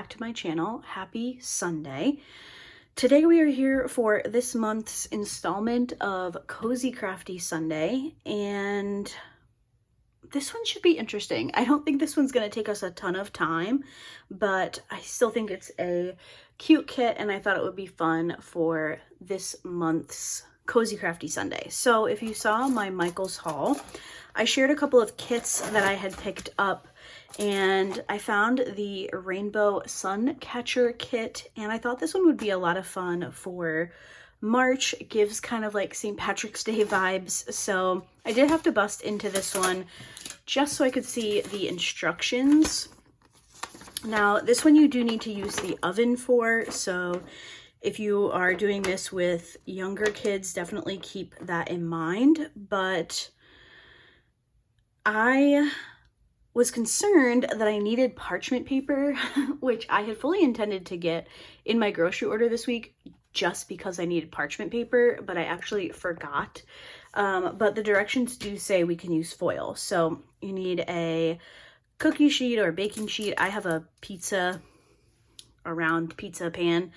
back to my channel. Happy Sunday. Today we are here for this month's installment of Cozy Crafty Sunday, and this one should be interesting. I don't think this one's going to take us a ton of time, but I still think it's a cute kit, and I thought it would be fun for this month's Cozy Crafty Sunday. So if you saw my Michael's haul, I shared a couple of kits that I had picked up, and I found the Rainbow Suncatcher kit, and I thought this one would be a lot of fun for March. It gives kind of like St. Patrick's Day vibes, so I did have to bust into this one just so I could see the instructions. Now, this one you do need to use the oven for, so if you are doing this with younger kids, definitely keep that in mind. But I was concerned that I needed parchment paper, which I had fully intended to get in my grocery order this week just because I needed parchment paper, but I actually forgot. But the directions do say we can use foil. So you need a cookie sheet or baking sheet. I have a round pizza pan,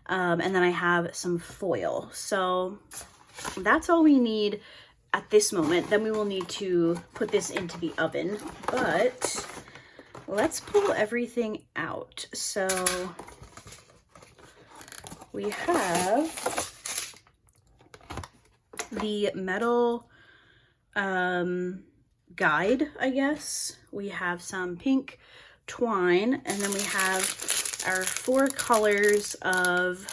and then I have some foil. So that's all we need at this moment. Then we will need to put this into the oven, but let's pull everything out. So we have the metal guide, I guess. We have some pink twine, and then we have our 4 colors of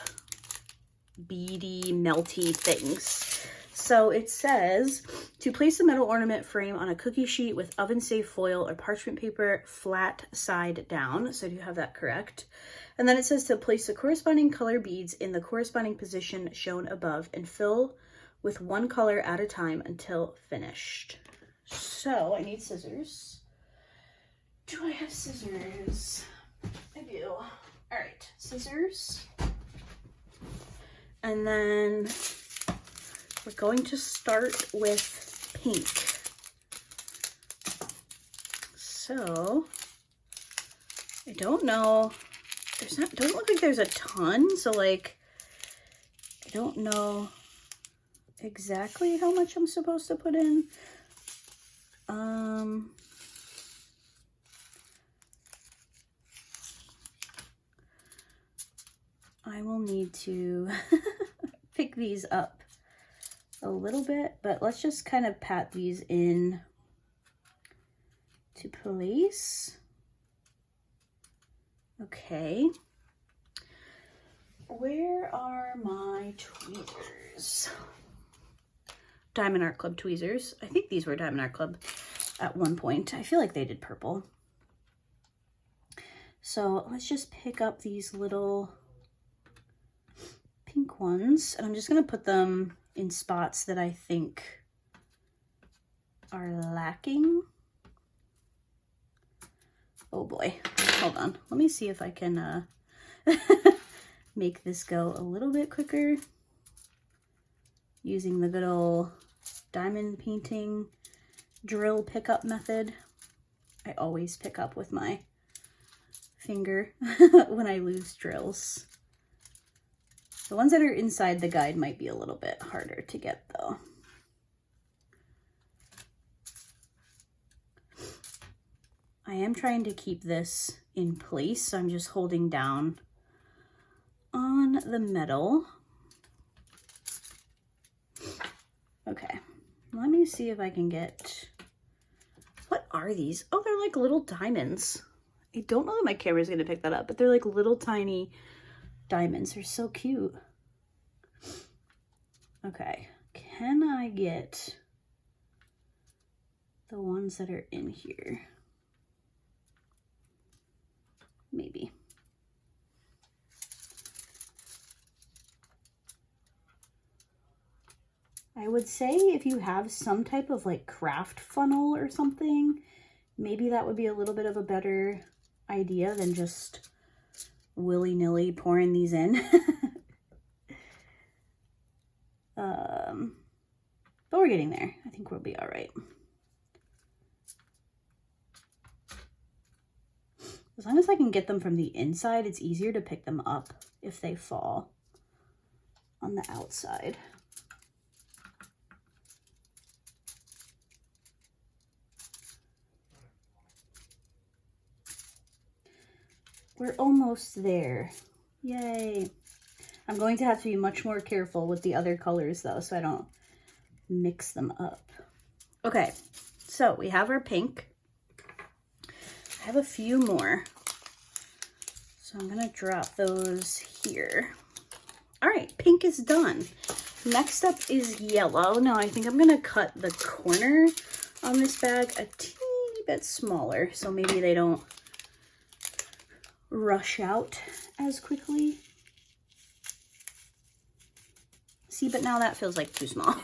beady, melty things. So it says to place a metal ornament frame on a cookie sheet with oven-safe foil or parchment paper flat side down. So do you have that correct? And then it says to place the corresponding color beads in the corresponding position shown above and fill with 1 color at a time until finished. So I need scissors. Do I have scissors? I do. All right, scissors. And then we're going to start with pink. So I don't know. Don't look like there's a ton. So like, I don't know exactly how much I'm supposed to put in. I will need to pick these up a little bit, but let's just kind of pat these in to place. Okay. Where are my tweezers? Diamond Art Club tweezers. I think these were Diamond Art Club at one point. I feel like they did purple. So let's just pick up these little pink ones, and I'm just going to put them in spots that I think are lacking. Oh boy, hold on. Let me see if I can make this go a little bit quicker using the good old diamond painting drill pickup method. I always pick up with my finger when I lose drills. The ones that are inside the guide might be a little bit harder to get though. I am trying to keep this in place, so I'm just holding down on the metal. Okay, let me see if I can get, what are these? Oh, they're like little diamonds. I don't know that my camera's gonna pick that up, but they're like little tiny diamonds. They're so cute. Okay, can I get the ones that are in here? Maybe. I would say if you have some type of like craft funnel or something, maybe that would be a little bit of a better idea than just willy-nilly pouring these in. But we're getting there. I think we'll be all right. As long as I can get them from the inside, it's easier to pick them up if they fall on the outside. We're almost there. Yay. I'm going to have to be much more careful with the other colors though, so I don't mix them up. Okay, so we have our pink. I have a few more. So I'm gonna drop those here. All right, pink is done. Next up is yellow. Now I think I'm gonna cut the corner on this bag a teeny bit smaller, so maybe they don't rush out as quickly. See, but now that feels like too small.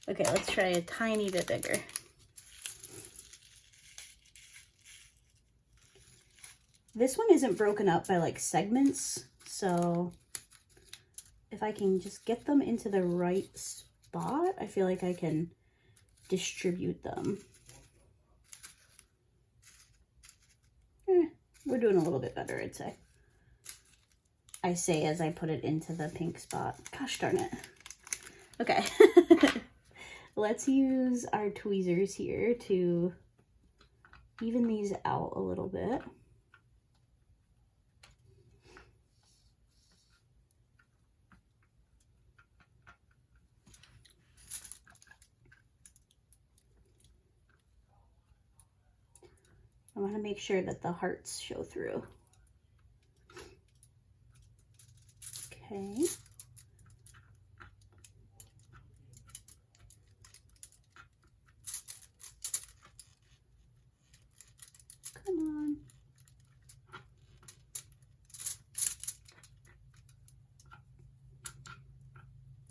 Okay, let's try a tiny bit bigger. This one isn't broken up by like segments, so if I can just get them into the right spot, I feel like I can distribute them. We're doing a little bit better, I'd say. I say as I put it into the pink spot. Gosh darn it. Okay. Let's use our tweezers here to even these out a little bit. I want to make sure that the hearts show through. Okay. Come on.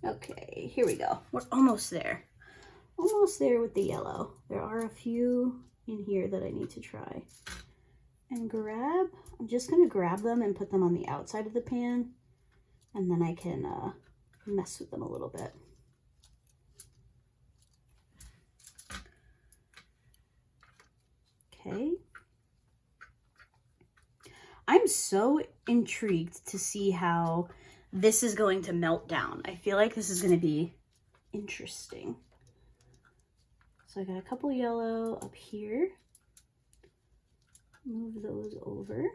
Okay, here we go. We're almost there. Almost there with the yellow. There are a few in here that I need to try and grab. I'm just gonna grab them and put them on the outside of the pan, and then I can mess with them a little bit. Okay. I'm so intrigued to see how this is going to melt down. I feel like this is going to be interesting. So I got a couple yellow up here. Move those over.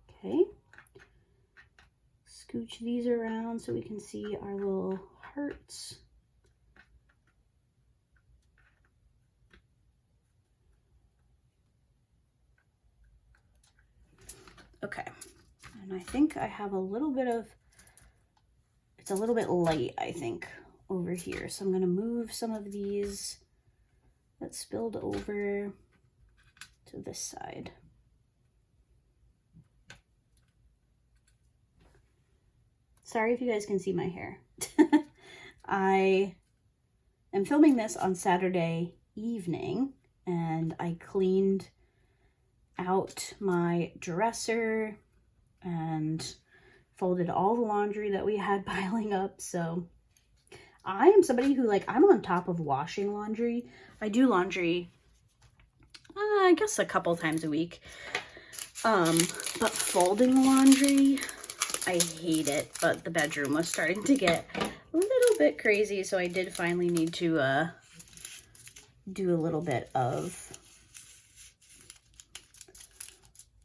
Okay. Scooch these around so we can see our little hearts. Okay, and I think I have a little bit of, it's a little bit light, I think, over here. So I'm gonna move some of these that spilled over to this side. Sorry if you guys can see my hair. I am filming this on Saturday evening, and I cleaned out my dresser and folded all the laundry that we had piling up. So I am somebody who, like, I'm on top of washing laundry. I do laundry, I guess a couple times a week. But folding laundry, I hate it. But the bedroom was starting to get a little bit crazy, so I did finally need to do a little bit of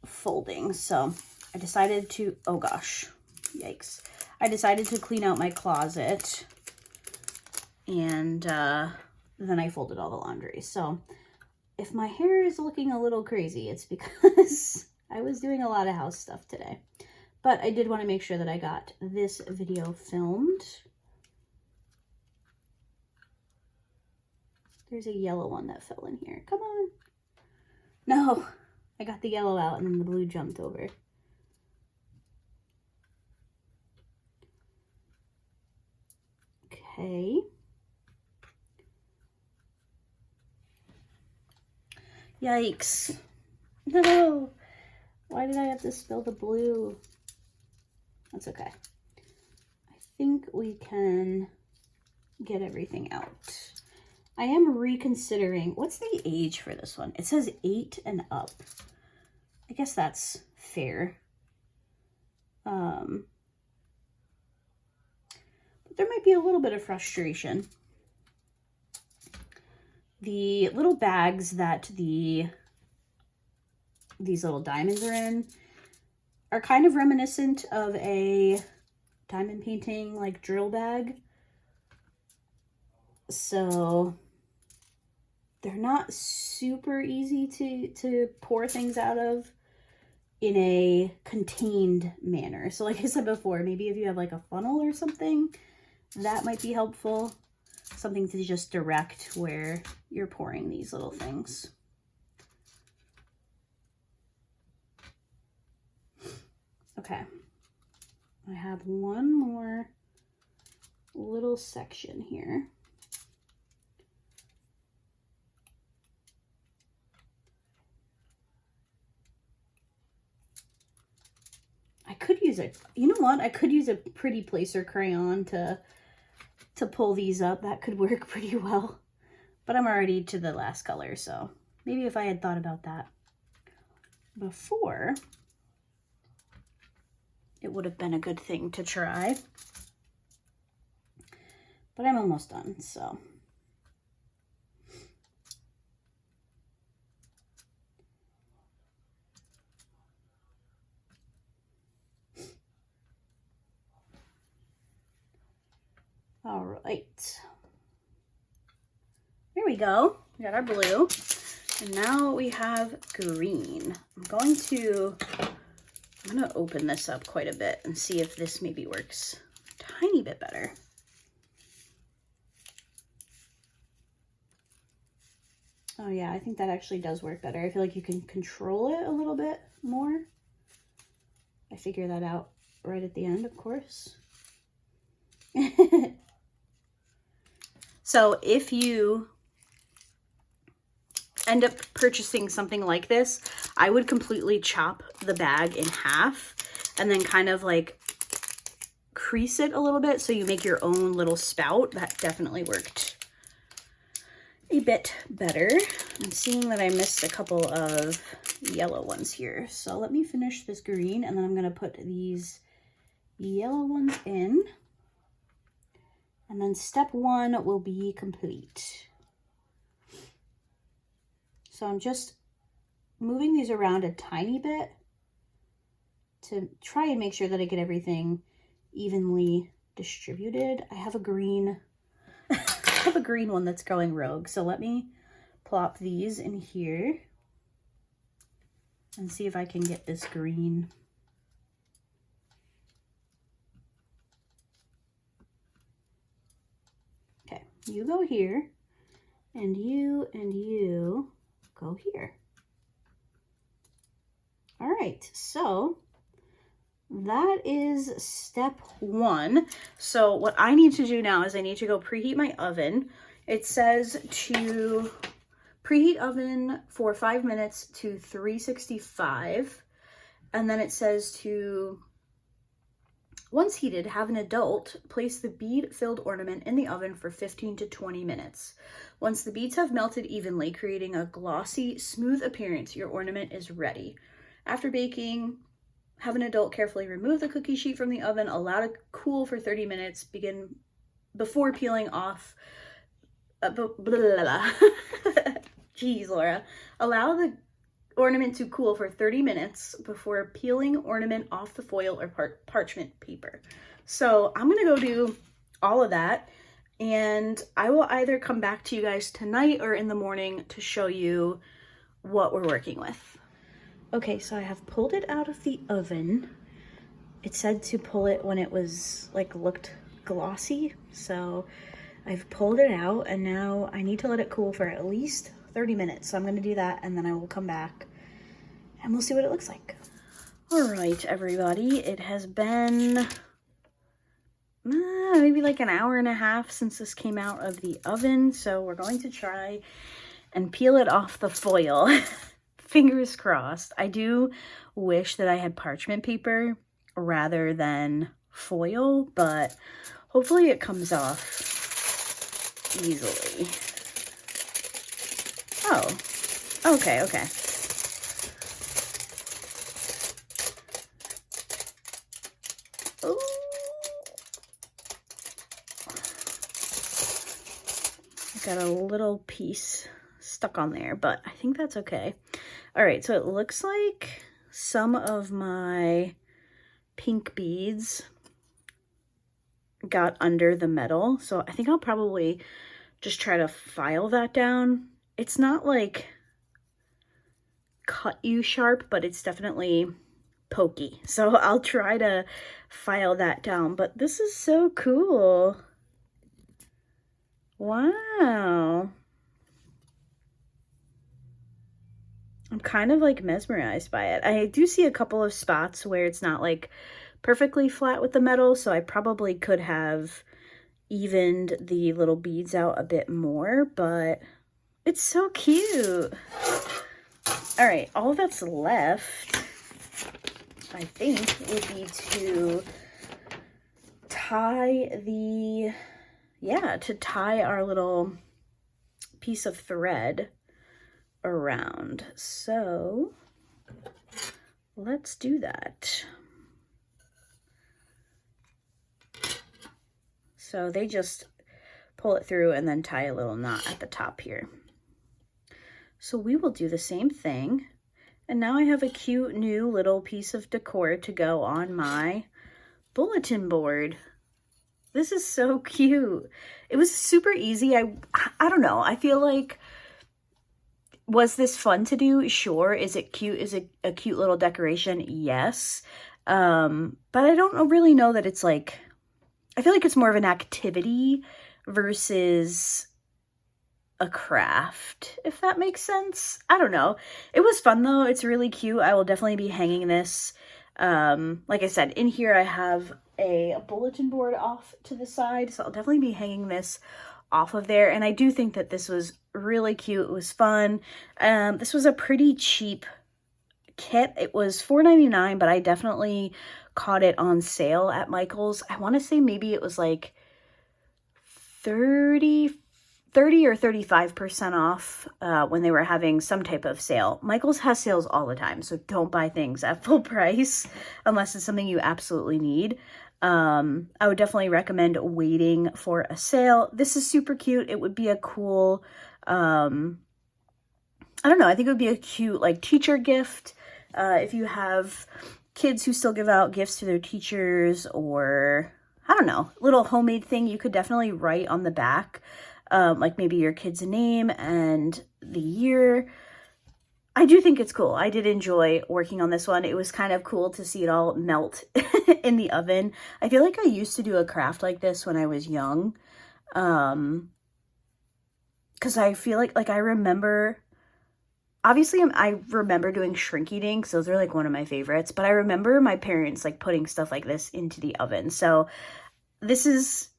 folding. So I decided to, oh gosh, yikes. I decided to clean out my closet, and then I folded all the laundry. So if my hair is looking a little crazy, it's because I was doing a lot of house stuff today. But I did want to make sure that I got this video filmed. There's a yellow one that fell in here. Come on. No. I got the yellow out and then the blue jumped over. Okay. Yikes. No. Why did I have to spill the blue? That's okay. I think we can get everything out. I am reconsidering, what's the age for this one? It says 8 and up. I guess that's fair. But there might be a little bit of frustration. The little bags that these little diamonds are in are kind of reminiscent of a diamond painting like drill bag. So they're not super easy to pour things out of in a contained manner. So like I said before, maybe if you have like a funnel or something, that might be helpful. Something to just direct where you're pouring these little things. Okay, I have one more little section here. I could use it. You know what? I could use a pretty placer crayon to pull these up. That could work pretty well. But I'm already to the last color, so maybe if I had thought about that before, it would have been a good thing to try. But I'm almost done, so. All right. There we go. We got our blue. And now we have green. I'm going to open this up quite a bit and see if this maybe works a tiny bit better. Oh yeah, I think that actually does work better. I feel like you can control it a little bit more. I figure that out right at the end, of course. So if you end up purchasing something like this, I would completely chop the bag in half and then kind of like crease it a little bit so you make your own little spout. That definitely worked a bit better. I'm seeing that I missed a couple of yellow ones here. So let me finish this green and then I'm gonna put these yellow ones in. And then step 1 will be complete. So I'm just moving these around a tiny bit to try and make sure that I get everything evenly distributed. I have a green, one that's going rogue. So let me plop these in here and see if I can get this green. Okay, you go here, and you go here. All right, so that is step 1. So what I need to do now is I need to go preheat my oven. It says to preheat oven for 5 minutes to 365. And then it says to, once heated, have an adult place the bead-filled ornament in the oven for 15 to 20 minutes. Once the beads have melted evenly, creating a glossy, smooth appearance, your ornament is ready. After baking, have an adult carefully remove the cookie sheet from the oven, allow it to cool for 30 minutes, before peeling off. Jeez, Laura. Allow the ornament to cool for 30 minutes before peeling ornament off the foil or parchment paper. So I'm gonna go do all of that, and I will either come back to you guys tonight or in the morning to show you what we're working with. Okay, so I have pulled it out of the oven. It said to pull it when it was like looked glossy, so I've pulled it out, and now I need to let it cool for at least 30 minutes. So I'm gonna do that, and then I will come back and we'll see what it looks like. All right, everybody, it has been maybe like an hour and a half since this came out of the oven. So we're going to try and peel it off the foil. Fingers crossed. I do wish that I had parchment paper rather than foil, but hopefully it comes off easily. Oh, okay, okay. Ooh. I got a little piece stuck on there, but I think that's okay. All right, so it looks like some of my pink beads got under the metal, so I think I'll probably just try to file that down. It's not like cut you sharp, but it's definitely pokey, so I'll try to file that down. But this is so cool. Wow. I'm kind of like mesmerized by it. I do see a couple of spots where it's not like perfectly flat with the metal, so I probably could have evened the little beads out a bit more, but it's so cute. All right, all that's left, I think, would be to tie the, to tie our little piece of thread around. So let's do that. So they just pull it through and then tie a little knot at the top here. So we will do the same thing. And now I have a cute new little piece of decor to go on my bulletin board. This is so cute. It was super easy. I don't know. I feel like, was this fun to do? Sure. Is it cute? Is it a cute little decoration? Yes. But I don't really know that it's like, I feel like it's more of an activity versus a craft, if that makes sense. I don't know. It was fun though. It's really cute. I will definitely be hanging this. Like I said, in here I have a bulletin board off to the side, so I'll definitely be hanging this off of there. And I do think that this was really cute. It was fun. This was a pretty cheap kit. It was $4.99, but I definitely caught it on sale at Michael's. I want to say maybe it was like 30 or 35% off when they were having some type of sale. Michael's has sales all the time, so don't buy things at full price unless it's something you absolutely need. I would definitely recommend waiting for a sale. This is super cute. It would be a cool, I don't know, I think it would be a cute like teacher gift if you have kids who still give out gifts to their teachers, or I don't know, little homemade thing you could definitely write on the back. Like maybe your kid's name and the year. I do think it's cool. I did enjoy working on this one. It was kind of cool to see it all melt in the oven. I feel like I used to do a craft like this when I was young. Because I feel like I remember, obviously I remember doing shrinky dinks. Those are like one of my favorites. But I remember my parents like putting stuff like this into the oven. So this is,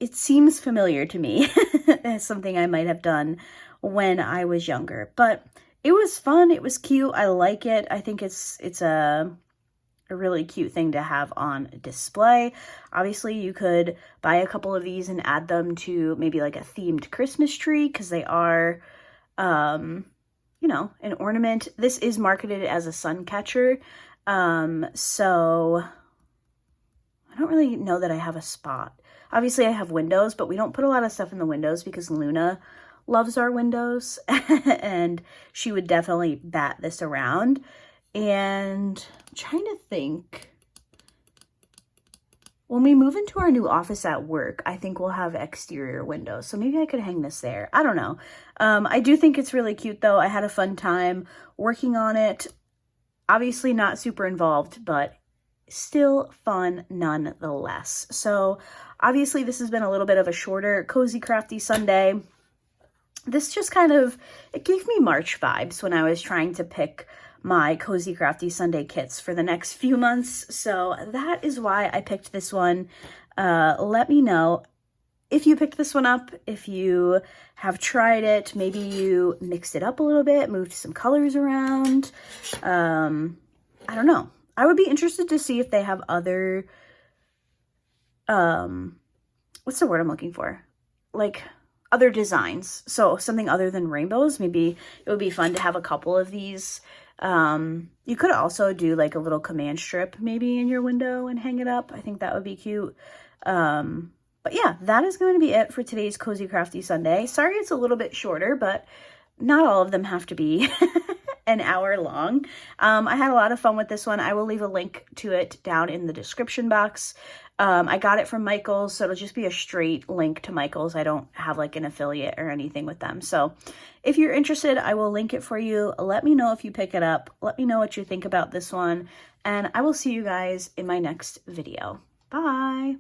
it seems familiar to me as something I might have done when I was younger, but it was fun. It was cute. I like it. I think it's a really cute thing to have on display. Obviously, you could buy a couple of these and add them to maybe like a themed Christmas tree, because they are, you know, an ornament. This is marketed as a Suncatcher, so I don't really know that I have a spot. Obviously, I have windows, but we don't put a lot of stuff in the windows because Luna loves our windows, and she would definitely bat this around. And I'm trying to think. When we move into our new office at work, I think we'll have exterior windows, so maybe I could hang this there. I don't know. I do think it's really cute, though. I had a fun time working on it. Obviously not super involved, but still fun nonetheless. So obviously this has been a little bit of a shorter Cozy Crafty Sunday. This just kind of, it gave me March vibes when I was trying to pick my Cozy Crafty Sunday kits for the next few months. So that is why I picked this one. Let me know if you picked this one up, if you have tried it, maybe you mixed it up a little bit, moved some colors around. I don't know. I would be interested to see if they have other, what's the word I'm looking for? Like other designs. So something other than rainbows. Maybe it would be fun to have a couple of these. You could also do like a little command strip maybe in your window and hang it up. I think that would be cute. But yeah, that is going to be it for today's Cozy Crafty Sunday. Sorry it's a little bit shorter, but not all of them have to be an hour long. I had a lot of fun with this one. I will leave a link to it down in the description box. I got it from Michaels, so it'll just be a straight link to Michaels. I don't have like an affiliate or anything with them. So if you're interested, I will link it for you. Let me know if you pick it up. Let me know what you think about this one. And I will see you guys in my next video. Bye.